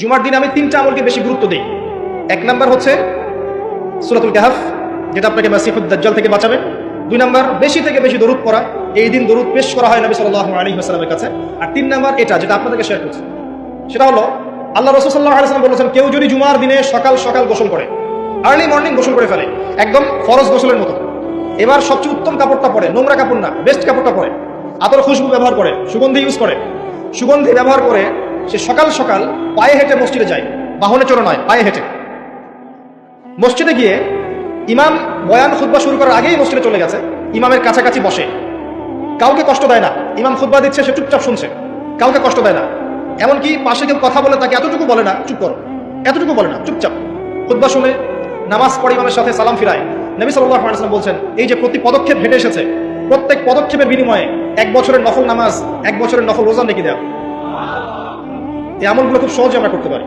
জুমার দিন আমি 3টা আমলকে বেশি গুরুত্ব দিই। এক নাম্বার হচ্ছে সূরাতুল কাহফ, যেটা আপনাকে মাসিহুদ দাজ্জাল থেকে বাঁচাবে। 2 নাম্বার বেশি থেকে বেশি দরুদ পড়া, এই দিন দরুদ পেশ করা হয় নবী সাল্লাল্লাহু আলাইহি ওয়াসাল্লামের কাছে। আর 3 নাম্বার এটা যেটা আপনাদেরকে শেয়ার করছি, সেটা হলো আল্লাহ রাসূল সাল্লাল্লাহু আলাইহি ওয়াসাল্লাম বলেছেন, কেউ যদি জুমার দিনে সকাল সকাল গোসল করে, আর্লি মর্নিং গোসল করে ফেলে, একদম ফরজ গোসলের মতো, এবার সবচেয়ে উত্তম কাপড়টা পরে, নোংরা কাপড় না, বেস্ট কাপড়টা পরে, আতর খুশবু ব্যবহার করে, সুগন্ধি ইউজ করে, সুগন্ধি ব্যবহার করে সে সকাল সকাল পায়ে হেঁটে মসজিদে যায়, বাহনে চড়ে নয়, পায়ে হেঁটে মসজিদে গিয়ে ইমাম বয়ান খুতবা শুরু করার আগেই মসজিদে চলে গেছে, ইমামের কাছাকাছি বসে, কাউকে কষ্ট দেয় না, ইমাম খুতবা দিচ্ছে সে চুপচাপ শুনছে, কাউকে কষ্ট দেয় না, এমনকি পাশে কেউ কথা বলে তাকে এতটুকু বলে না চুপ করো, এতটুকু বলে না, চুপচাপ খুতবা শুনে নামাজ পড়ে ইমামের সাথে সালাম ফিরায়। নবী সাল্লাল্লাহু আলাইহি ওয়াসাল্লাম বলছেন, এই যে প্রতি পদক্ষেপ হেঁটে এসেছে, প্রত্যেক পদক্ষেপের বিনিময়ে 1 বছরের নফল নামাজ, 1 বছরের নফল রোজা নেকি দেওয়া। এই আমলগুলো খুব সহজে আমরা করতে পারি।